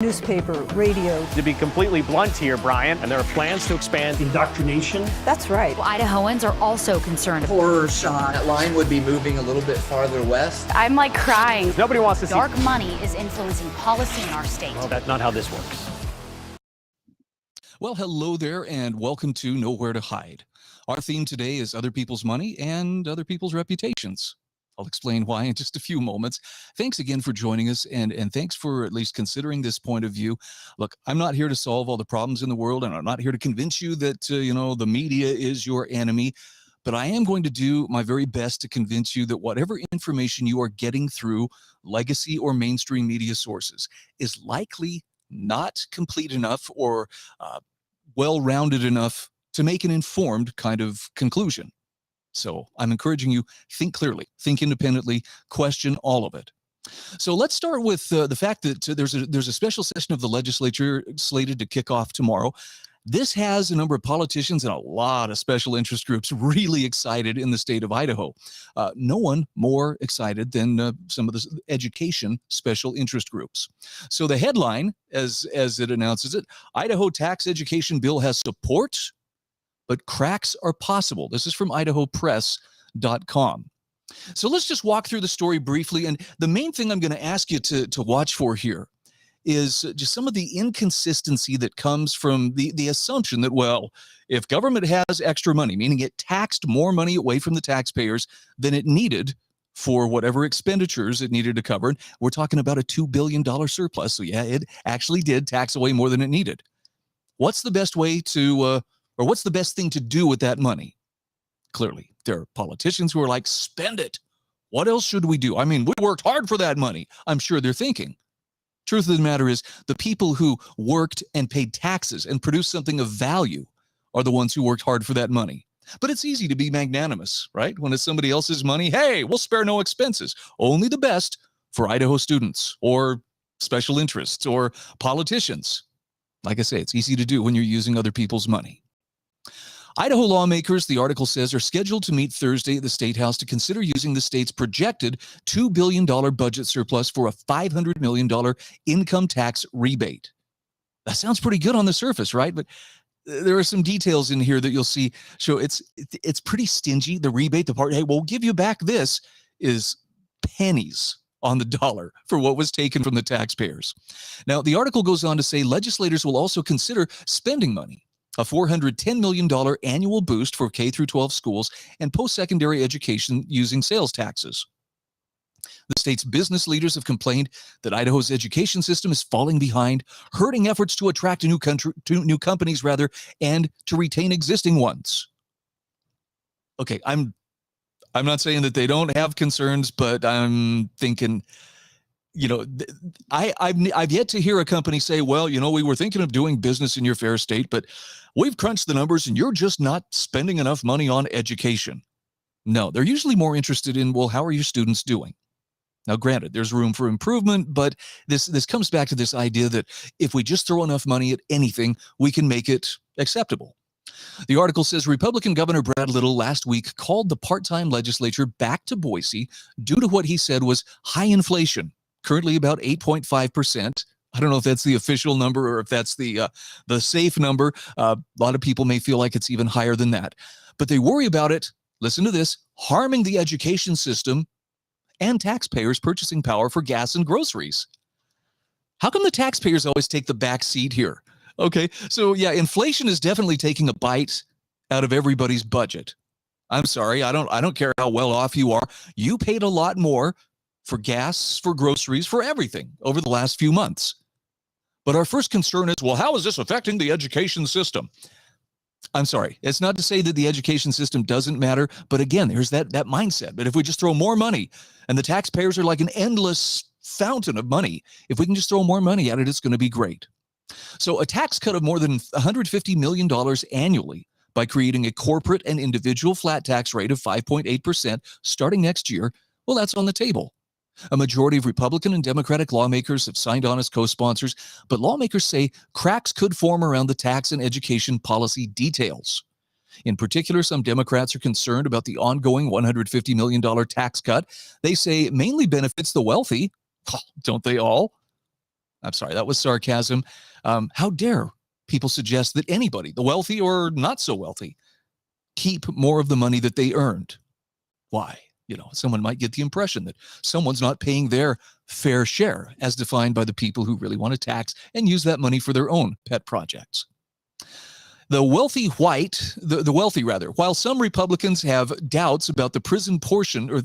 Newspaper, radio. To be completely blunt here, Brian, and there are plans to expand indoctrination. That's right. Well, Idahoans are also concerned. Horror shot. That line would be moving a little bit farther west. I'm like crying. Nobody wants to see dark money is influencing policy in our state. Well, that's not how this works. Well, hello there and welcome to Nowhere to Hide. Our theme today is other people's money and other people's reputations. I'll explain why in just a few moments. Thanks again for joining us, and thanks for at least considering this point of view. Look, I'm not here to solve all the problems in the world, and I'm not here to convince you that, the media is your enemy, but I am going to do my very best to convince you that whatever information you are getting through legacy or mainstream media sources is likely not complete enough or well-rounded enough to make an informed kind of conclusion. So I'm encouraging you, think clearly, think independently, question all of it. So let's start with the fact that there's a special session of the legislature slated to kick off tomorrow. This has a number of politicians and a lot of special interest groups really excited in the state of Idaho. No one more excited than some of the education special interest groups. So the headline, as it announces it, Idaho tax education bill has support, but cracks are possible. This is from idahopress.com. So let's just walk through the story briefly. And the main thing I'm going to ask you to watch for here is just some of the inconsistency that comes from the assumption that, well, if government has extra money, meaning it taxed more money away from the taxpayers than it needed for whatever expenditures it needed to cover, and we're talking about a $2 billion surplus. So yeah, it actually did tax away more than it needed. What's the best way to... Or what's the best thing to do with that money? Clearly, there are politicians who are like, spend it. What else should we do? I mean, we worked hard for that money. I'm sure they're thinking. Truth of the matter is, the people who worked and paid taxes and produced something of value are the ones who worked hard for that money. But it's easy to be magnanimous, right? When it's somebody else's money, hey, we'll spare no expenses. Only the best for Idaho students or special interests or politicians. Like I say, it's easy to do when you're using other people's money. Idaho lawmakers, the article says, are scheduled to meet Thursday at the State House to consider using the state's projected $2 billion budget surplus for a $500 million income tax rebate. That sounds pretty good on the surface, right? But there are some details in here that you'll see show it's pretty stingy. The rebate, the part, hey, we'll give you back this, is pennies on the dollar for what was taken from the taxpayers. Now, the article goes on to say legislators will also consider spending money, a $410 million annual boost for K-12 schools and post-secondary education using sales taxes. The state's business leaders have complained that Idaho's education system is falling behind, hurting efforts to attract new companies, and to retain existing ones. Okay, I'm not saying that they don't have concerns, but I'm thinking, I've yet to hear a company say, well, we were thinking of doing business in your fair state, but we've crunched the numbers and you're just not spending enough money on education. No, they're usually more interested in, well, how are your students doing? Now, granted, there's room for improvement, but this comes back to this idea that if we just throw enough money at anything, we can make it acceptable. The article says Republican Governor Brad Little last week called the part-time legislature back to Boise due to what he said was high inflation, currently about 8.5%. I don't know if that's the official number or if that's the safe number. A lot of people may feel like it's even higher than that. But they worry about it, listen to this, harming the education system and taxpayers' purchasing power for gas and groceries. How come the taxpayers always take the back seat here? Okay, so yeah, inflation is definitely taking a bite out of everybody's budget. I'm sorry, I don't care how well off you are. You paid a lot more for gas, for groceries, for everything over the last few months. But our first concern is, well, how is this affecting the education system? I'm sorry, it's not to say that the education system doesn't matter, but again, there's that mindset. But if we just throw more money, and the taxpayers are like an endless fountain of money, if we can just throw more money at it, it's going to be great. So a tax cut of more than $150 million annually by creating a corporate and individual flat tax rate of 5.8% starting next year, well, that's on the table. A majority of Republican and Democratic lawmakers have signed on as co-sponsors, but lawmakers say cracks could form around the tax and education policy details. In particular, some Democrats are concerned about the ongoing $150 million tax cut. They say it mainly benefits the wealthy. Don't they all? I'm sorry, that was sarcasm. How dare people suggest that anybody, the wealthy or not so wealthy, keep more of the money that they earned? Why? Someone might get the impression that someone's not paying their fair share as defined by the people who really want to tax and use that money for their own pet projects. The wealthy while some Republicans have doubts about the prison portion, or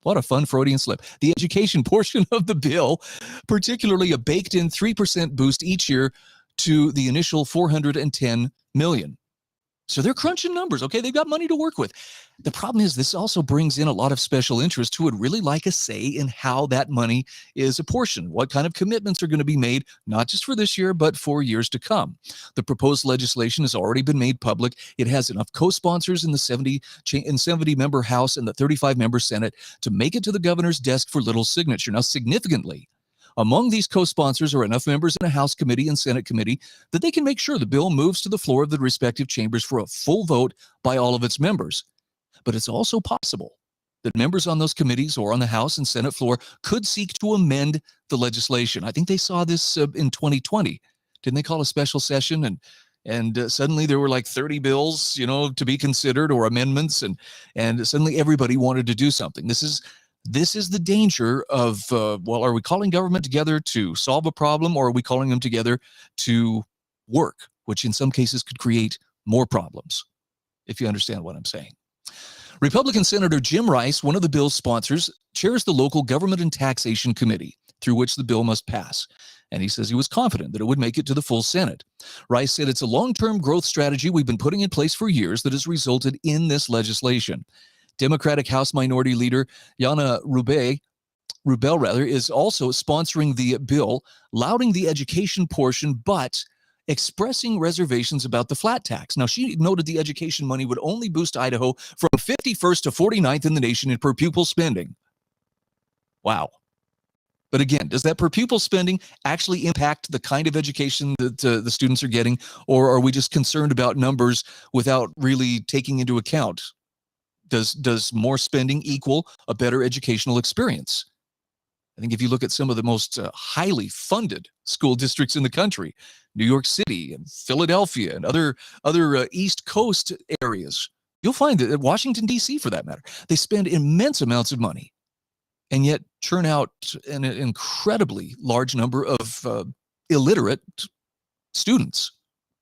what a fun Freudian slip, the education portion of the bill, particularly a baked-in 3% boost each year to the initial $410 million. So they're crunching numbers, okay? They've got money to work with. The problem is this also brings in a lot of special interests who would really like a say in how that money is apportioned, what kind of commitments are going to be made, not just for this year, but for years to come. The proposed legislation has already been made public. It has enough co-sponsors in the 70-member House and the 35-member Senate to make it to the governor's desk for little signature. Now, significantly, among these co-sponsors are enough members in a House committee and Senate committee that they can make sure the bill moves to the floor of the respective chambers for a full vote by all of its members. But it's also possible that members on those committees or on the House and Senate floor could seek to amend the legislation. I think they saw this in 2020. Didn't they call a special session? And suddenly there were like 30 bills, to be considered or amendments, and suddenly everybody wanted to do something. This is the danger of, are we calling government together to solve a problem, or are we calling them together to work, which in some cases could create more problems, if you understand what I'm saying. Republican Senator Jim Rice, one of the bill's sponsors, chairs the local government and taxation committee through which the bill must pass. And he says he was confident that it would make it to the full Senate. Rice said it's a long-term growth strategy we've been putting in place for years that has resulted in this legislation. Democratic House Minority Leader Yana Rubel is also sponsoring the bill, lauding the education portion, but expressing reservations about the flat tax. Now, she noted the education money would only boost Idaho from 51st to 49th in the nation in per pupil spending. Wow. But again, does that per pupil spending actually impact the kind of education that the students are getting, or are we just concerned about numbers without really taking into account? Does more spending equal a better educational experience? I think if you look at some of the most highly funded school districts in the country, New York City and Philadelphia and other East Coast areas, you'll find that Washington, D.C., for that matter, they spend immense amounts of money and yet churn out an incredibly large number of illiterate students.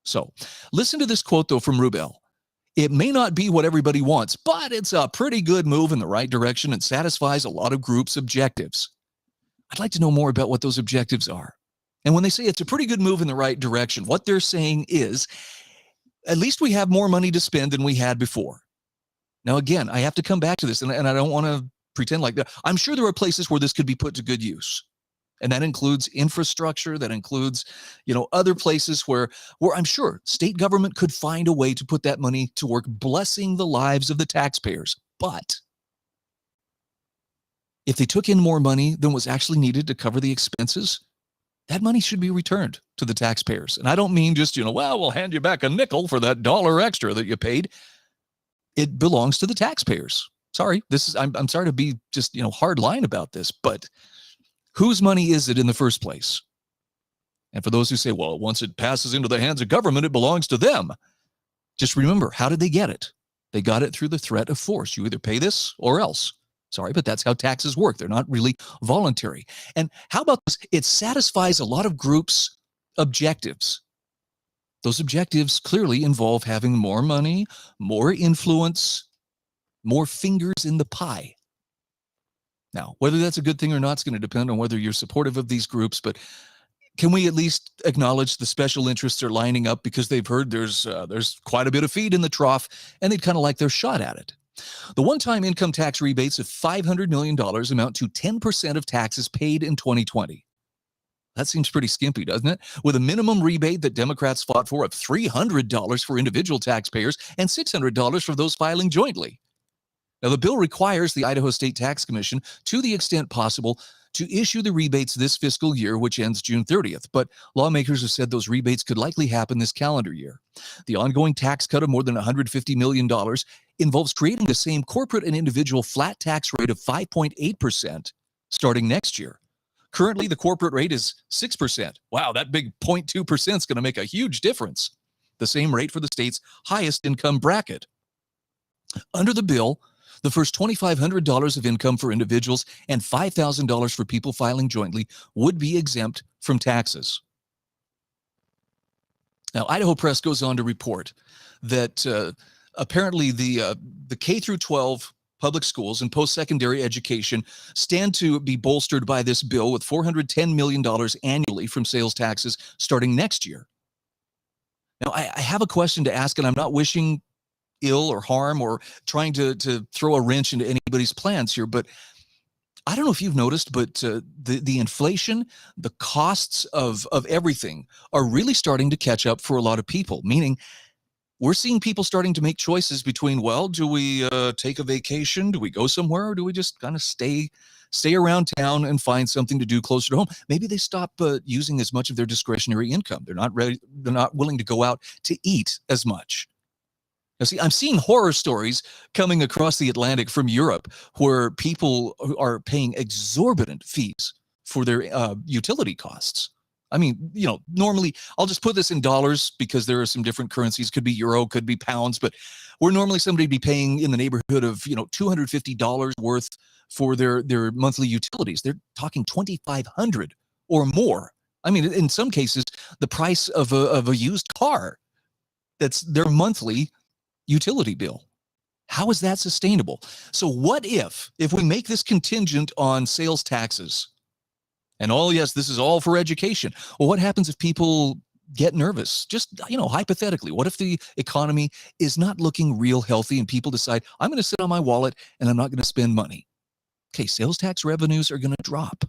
So listen to this quote, though, from Rubel. It may not be what everybody wants, but it's a pretty good move in the right direction and satisfies a lot of groups' objectives. I'd like to know more about what those objectives are. And when they say it's a pretty good move in the right direction, what they're saying is, at least we have more money to spend than we had before. Now, again, I have to come back to this, and I don't want to pretend like that. I'm sure there are places where this could be put to good use. And that includes infrastructure, that includes, other places where I'm sure state government could find a way to put that money to work, blessing the lives of the taxpayers. But if they took in more money than was actually needed to cover the expenses, that money should be returned to the taxpayers. And I don't mean just, we'll hand you back a nickel for that dollar extra that you paid. It belongs to the taxpayers. Sorry, I'm sorry to be just, hard line about this, but whose money is it in the first place? And for those who say, well, once it passes into the hands of government, it belongs to them. Just remember, how did they get it? They got it through the threat of force. You either pay this or else. Sorry, but that's how taxes work. They're not really voluntary. And how about this? It satisfies a lot of groups' objectives. Those objectives clearly involve having more money, more influence, more fingers in the pie. Now, whether that's a good thing or not is going to depend on whether you're supportive of these groups, but can we at least acknowledge the special interests are lining up because they've heard there's quite a bit of feed in the trough, and they'd kind of like their shot at it. The one-time income tax rebates of $500 million amount to 10% of taxes paid in 2020. That seems pretty skimpy, doesn't it? With a minimum rebate that Democrats fought for of $300 for individual taxpayers and $600 for those filing jointly. Now, the bill requires the Idaho State Tax Commission, to the extent possible, to issue the rebates this fiscal year, which ends June 30th. But lawmakers have said those rebates could likely happen this calendar year. The ongoing tax cut of more than $150 million involves creating the same corporate and individual flat tax rate of 5.8% starting next year. Currently, the corporate rate is 6%. Wow, that big 0.2% is going to make a huge difference. The same rate for the state's highest income bracket. Under the bill, the first $2,500 of income for individuals and $5,000 for people filing jointly would be exempt from taxes. Now, Idaho Press goes on to report that apparently the K through 12 public schools and post-secondary education stand to be bolstered by this bill with $410 million annually from sales taxes starting next year. Now, I have a question to ask, and I'm not wishing ill or harm or trying to throw a wrench into anybody's plans here, but I don't know if you've noticed, but the inflation, the costs of everything are really starting to catch up for a lot of people, meaning we're seeing people starting to make choices between, well, do we take a vacation? Do we go somewhere? Or do we just kind of stay around town and find something to do closer to home? Maybe they stop using as much of their discretionary income. They're not willing to go out to eat as much. Now, see, I'm seeing horror stories coming across the Atlantic from Europe where people are paying exorbitant fees for their utility costs. I mean, normally I'll just put this in dollars because there are some different currencies. Could be euro, could be pounds, but where normally somebody would be paying in the neighborhood of, $250 worth for their monthly utilities. They're talking $2,500 or more. I mean, in some cases, the price of a used car. That's their monthly utility bill. How is that sustainable? So what if we make this contingent on sales taxes? And yes, this is all for education. Well, what happens if people get nervous? Just, hypothetically, what if the economy is not looking real healthy and people decide, I'm going to sit on my wallet and I'm not going to spend money? Okay, sales tax revenues are going to drop.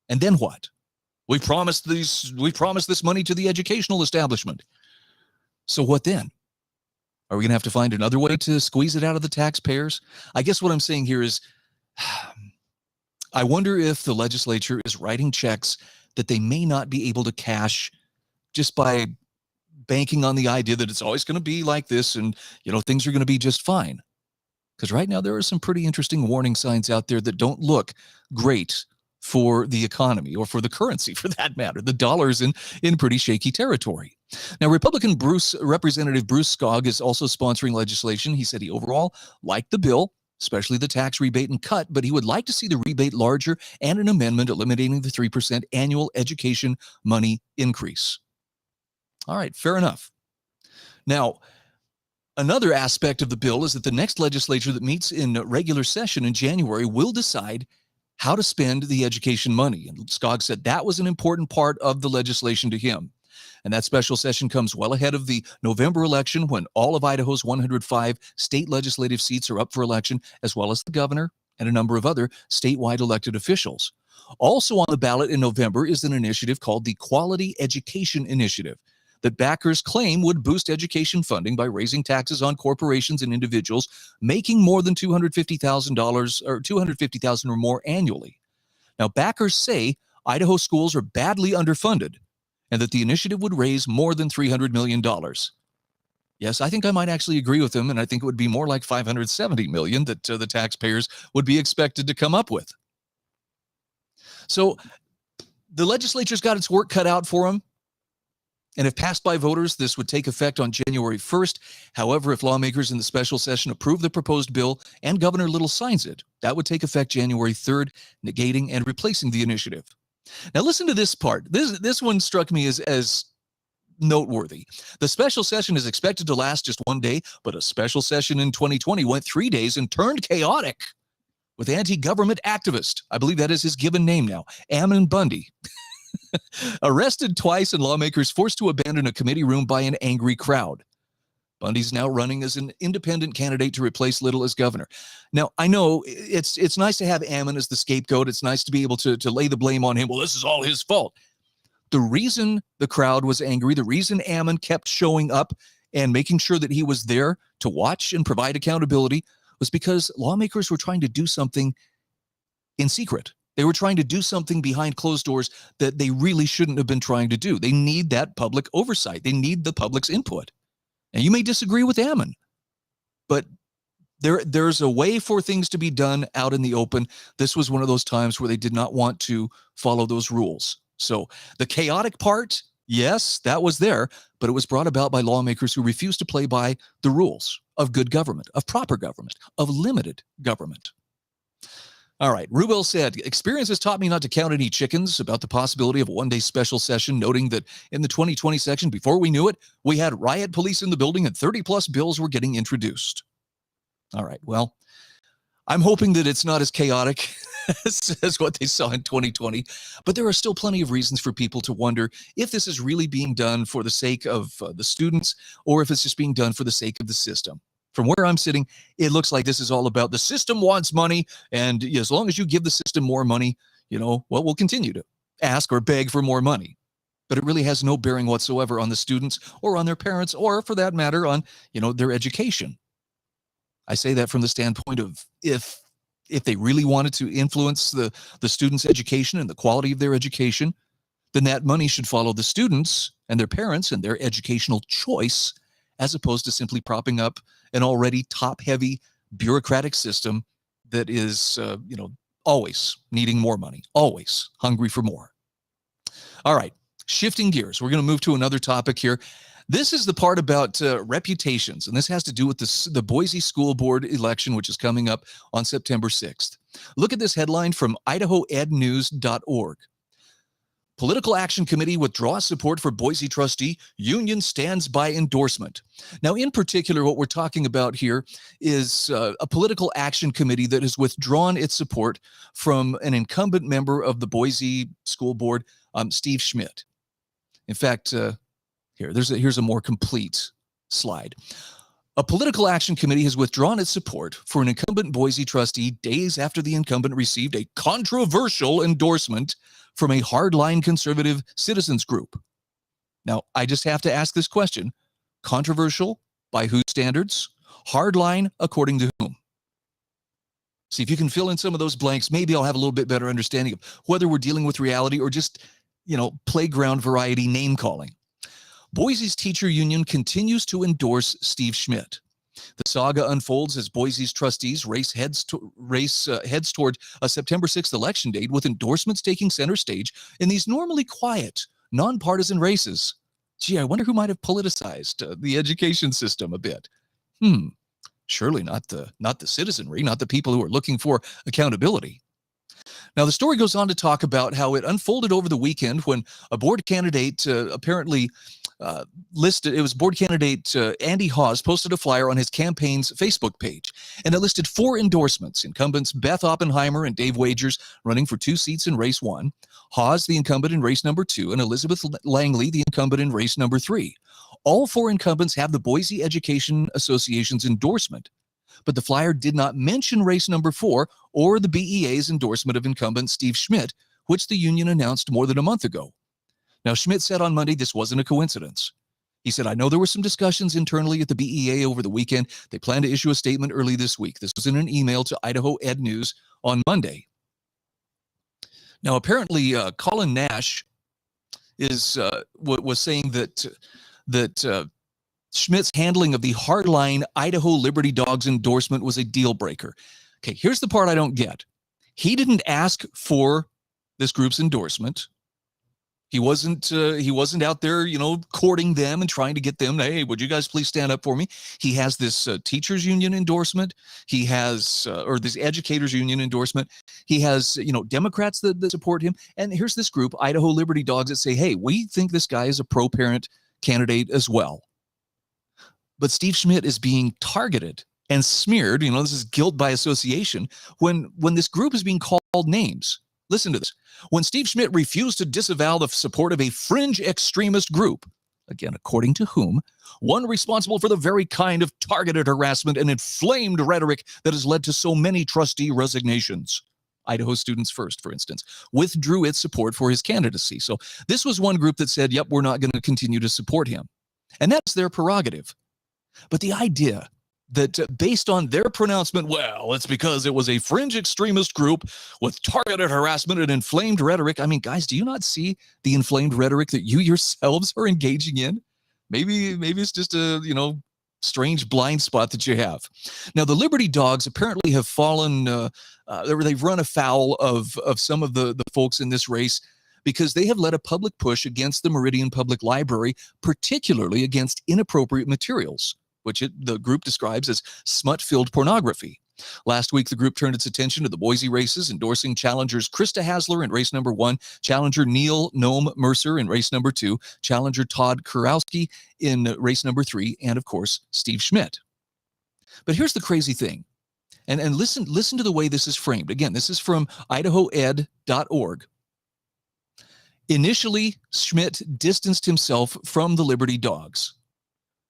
And then what? We promised this money to the educational establishment. So what then? Are we going to have to find another way to squeeze it out of the taxpayers? I guess what I'm saying here is, I wonder if the legislature is writing checks that they may not be able to cash just by banking on the idea that it's always going to be like this and, things are going to be just fine. Because right now there are some pretty interesting warning signs out there that don't look great for the economy or for the currency, for that matter. The dollar's in pretty shaky territory. Now, Representative Bruce Skog is also sponsoring legislation. He said he overall liked the bill, especially the tax rebate and cut, but he would like to see the rebate larger and an amendment eliminating the 3% annual education money increase. All right, fair enough. Now, another aspect of the bill is that the next legislature that meets in regular session in January will decide how to spend the education money. And Skog said that was an important part of the legislation to him. And that special session comes well ahead of the November election when all of Idaho's 105 state legislative seats are up for election, as well as the governor and a number of other statewide elected officials. Also on the ballot in November is an initiative called the Quality Education Initiative that backers claim would boost education funding by raising taxes on corporations and individuals making more than $250,000 or $250,000 or more annually. Now, backers say Idaho schools are badly underfunded and that the initiative would raise more than $300 million. Yes, I think I might actually agree with them, and I think it would be more like $570 million that the taxpayers would be expected to come up with. So the legislature's got its work cut out for them. And if passed by voters, this would take effect on January 1st. However, if lawmakers in the special session approve the proposed bill and Governor Little signs it, that would take effect January 3rd, negating and replacing the initiative. Now listen to this part. This one struck me as noteworthy. The special session is expected to last just one day, but a special session in 2020 went 3 days and turned chaotic with anti-government activist, I believe that is his given name now, Ammon Bundy, arrested twice and lawmakers forced to abandon a committee room by an angry crowd. Bundy's now running as an independent candidate to replace Little as governor. Now, I know it's nice to have Ammon as the scapegoat. It's nice to be able to lay the blame on him. Well, this is all his fault. The reason the crowd was angry, the reason Ammon kept showing up and making sure that he was there to watch and provide accountability was because lawmakers were trying to do something in secret. They were trying to do something behind closed doors that they really shouldn't have been trying to do. They need that public oversight. They need the public's input. And you may disagree with Ammon, but There's a way for things to be done out in the open. This was one of those times where they did not want to follow those rules. So the chaotic part, yes, that was there, but it was brought about by lawmakers who refused to play by the rules of good government, of proper government, of limited government. All right, Rubel said, experience has taught me not to count any chickens about the possibility of a one-day special session, noting that in the 2020 section, before we knew it, we had riot police in the building and 30-plus bills were getting introduced. All right, well, I'm hoping that it's not as chaotic as what they saw in 2020, but there are still plenty of reasons for people to wonder if this is really being done for the sake of the students or if it's just being done for the sake of the system. From where I'm sitting, it looks like this is all about the system wants money, and as long as you give the system more money, well, we'll continue to ask or beg for more money. But it really has no bearing whatsoever on the students or on their parents or, for that matter, on, their education. I say that from the standpoint of if they really wanted to influence the students' education and the quality of their education, then that money should follow the students and their parents and their educational choice, as opposed to simply propping up an already top-heavy bureaucratic system that is, always needing more money, always hungry for more. All right, shifting gears. We're going to move to another topic here. This is the part about reputations, and this has to do with the Boise School Board election, which is coming up on September 6th. Look at this headline from idahoednews.org. Political Action Committee withdraws support for Boise trustee. Union stands by endorsement. Now, in particular, what we're talking about here is a political action committee that has withdrawn its support from an incumbent member of the Boise School Board, Steve Schmidt. In fact, here's a more complete slide. A political action committee has withdrawn its support for an incumbent Boise trustee days after the incumbent received a controversial endorsement from a hardline conservative citizens group. Now, I just have to ask this question. Controversial by whose standards? Hardline according to whom? See if you can fill in some of those blanks. Maybe I'll have a little bit better understanding of whether we're dealing with reality or just, playground variety name calling. Boise's teacher union continues to endorse Steve Schmidt. The saga unfolds as Boise's trustees heads toward a September 6th election date, with endorsements taking center stage in these normally quiet, nonpartisan races. Gee, I wonder who might have politicized the education system a bit. Surely not the citizenry, not the people who are looking for accountability. Now, the story goes on to talk about how it unfolded over the weekend when a board candidate apparently listed, it was board candidate Andy Hawes posted a flyer on his campaign's Facebook page, and it listed 4 endorsements: incumbents Beth Oppenheimer and Dave Wagers running for 2 seats in race 1, Hawes, the incumbent in race number 2, and Elizabeth Langley, the incumbent in race number 3. All 4 incumbents have the Boise Education Association's endorsement, but the flyer did not mention race number 4 or the BEA's endorsement of incumbent Steve Schmidt, which the union announced more than a month ago. Now, Schmidt said on Monday this wasn't a coincidence. He said, I know there were some discussions internally at the BEA over the weekend. They plan to issue a statement early this week. This was in an email to Idaho Ed News on Monday. Now, apparently, Colin Nash was saying that Schmidt's handling of the hardline Idaho Liberty Dogs endorsement was a deal breaker. Okay, here's the part I don't get. He didn't ask for this group's endorsement. He wasn't out there, courting them and trying to get them, hey, would you guys please stand up for me? He has this teachers union endorsement. He has, or this educators union endorsement. He has, Democrats that support him. And here's this group, Idaho Liberty Dogs, that say, hey, we think this guy is a pro-parent candidate as well. But Steve Schmidt is being targeted and smeared. This is guilt by association when this group is being called names. Listen to this. When Steve Schmidt refused to disavow the support of a fringe extremist group, again, according to whom, one responsible for the very kind of targeted harassment and inflamed rhetoric that has led to so many trustee resignations. Idaho Students First, for instance, withdrew its support for his candidacy. So this was one group that said, yep, we're not going to continue to support him. And that's their prerogative. But the idea that based on their pronouncement, well, it's because it was a fringe extremist group with targeted harassment and inflamed rhetoric. I mean, guys, do you not see the inflamed rhetoric that you yourselves are engaging in? Maybe it's just a, Strange blind spot that you have. Now, the Liberty Dogs apparently have fallen, they've run afoul of some of the folks in this race because they have led a public push against the Meridian Public Library, particularly against inappropriate materials, which the group describes as smut-filled pornography. Last week, the group turned its attention to the Boise races, endorsing challengers Krista Hasler in race number 1, challenger Neil Noam Mercer in race number 2, challenger Todd Kurowski in race number 3, and of course, Steve Schmidt. But here's the crazy thing, and listen to the way this is framed. Again, this is from idahoed.org. Initially, Schmidt distanced himself from the Liberty Dogs,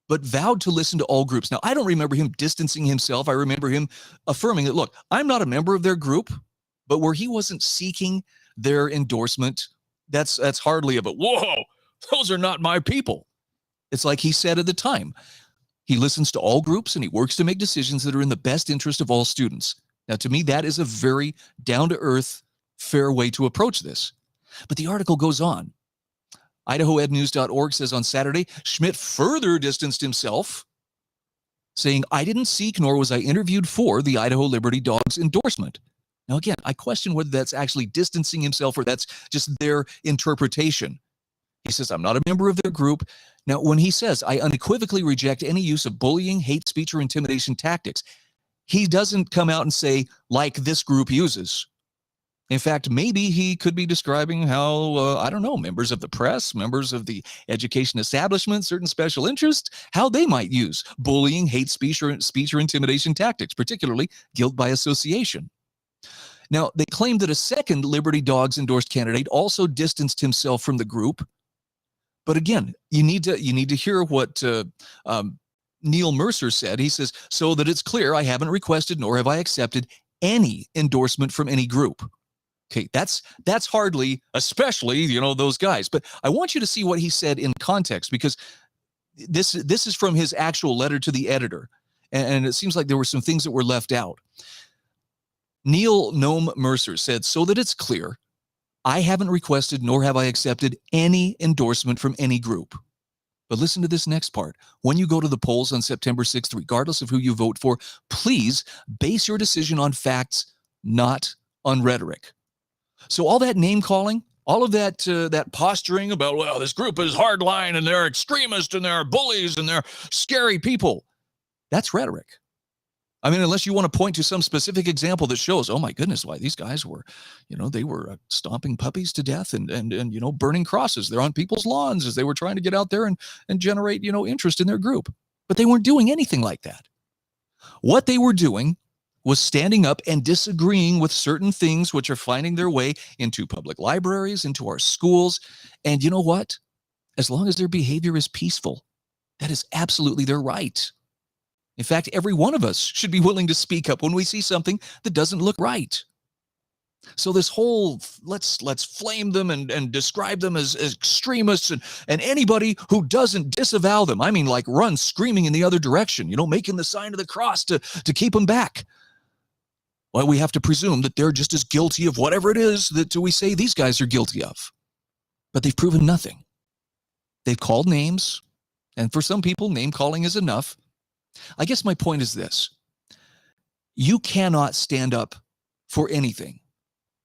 but vowed to listen to all groups. Now, I don't remember him distancing himself. I remember him affirming that, look, I'm not a member of their group, but where he wasn't seeking their endorsement, that's hardly of a, whoa, those are not my people. It's like he said at the time, he listens to all groups and he works to make decisions that are in the best interest of all students. Now, to me, that is a very down-to-earth, fair way to approach this. But the article goes on. IdahoEdNews.org says on Saturday, Schmidt further distanced himself, saying, I didn't seek nor was I interviewed for the Idaho Liberty Dogs endorsement. Now, again, I question whether that's actually distancing himself or that's just their interpretation. He says, I'm not a member of their group. Now, when he says, I unequivocally reject any use of bullying, hate speech, or intimidation tactics, he doesn't come out and say, like this group uses. In fact, maybe he could be describing how, I don't know, members of the press, members of the education establishment, certain special interests, how they might use bullying, hate speech, or intimidation tactics, particularly guilt by association. Now, they claim that a second Liberty Dogs endorsed candidate also distanced himself from the group. But again, you need to hear what Neil Mercer said. He says, so that it's clear, I haven't requested nor have I accepted any endorsement from any group. Okay, that's hardly, especially, those guys. But I want you to see what he said in context, because this is from his actual letter to the editor. And it seems like there were some things that were left out. Neil Noam Mercer said, so that it's clear, I haven't requested nor have I accepted any endorsement from any group. But listen to this next part. When you go to the polls on September 6th, regardless of who you vote for, please base your decision on facts, not on rhetoric. So all that name calling, all of that that posturing about, well, this group is hardline and they're extremists and they're bullies and they're scary people, that's rhetoric. I mean, unless you want to point to some specific example that shows, oh my goodness, why these guys were, they were stomping puppies to death and burning crosses. They're on people's lawns as they were trying to get out there and generate, interest in their group. But they weren't doing anything like that. What they were doing was standing up and disagreeing with certain things which are finding their way into public libraries, into our schools. And you know what? As long as their behavior is peaceful, that is absolutely their right. In fact, every one of us should be willing to speak up when we see something that doesn't look right. So this whole, let's flame them and describe them as extremists and anybody who doesn't disavow them, I mean, like run screaming in the other direction, making the sign of the cross to keep them back. Well, we have to presume that they're just as guilty of whatever it is that we say these guys are guilty of. But they've proven nothing. They've called names, and for some people, name calling is enough. I guess my point is this. You cannot stand up for anything,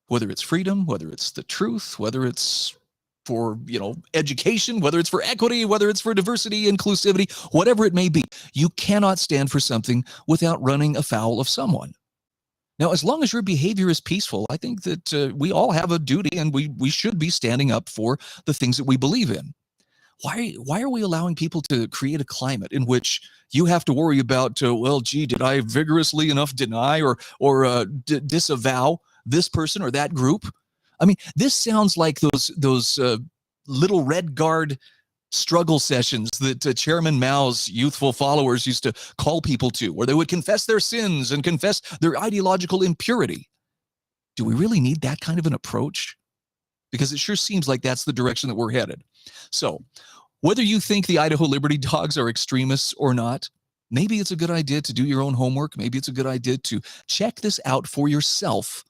whether it's freedom, whether it's the truth, whether it's for, education, whether it's for equity, whether it's for diversity, inclusivity, whatever it may be. You cannot stand for something without running afoul of someone. Now, as long as your behavior is peaceful, I think that we all have a duty and we should be standing up for the things that we believe in. Why are we allowing people to create a climate in which you have to worry about, did I vigorously enough deny or disavow this person or that group? I mean, this sounds like those little red guard struggle sessions that Chairman Mao's youthful followers used to call people to, where they would confess their sins and confess their ideological impurity. Do we really need that kind of an approach? Because it sure seems like that's the direction that we're headed. So, whether you think the Idaho Liberty Dogs are extremists or not, maybe it's a good idea to do your own homework. Maybe it's a good idea to check this out for yourself.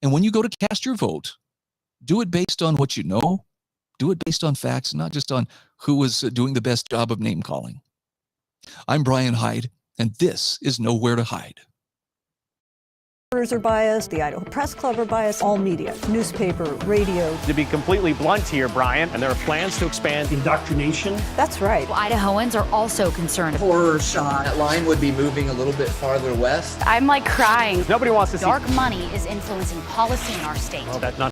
And when you go to cast your vote, do it based on what you know. Do it based on facts, not just on who was doing the best job of name calling. I'm Brian Hyde, and this is Nowhere to Hide. Reporters are biased, the Idaho Press Club are biased, all media, newspaper, radio. To be completely blunt here, Brian, and there are plans to expand indoctrination. That's right. Idahoans are also concerned. Horror shot. That line would be moving a little bit farther west. I'm like crying. Nobody wants to see Dark money is influencing policy in our state. that.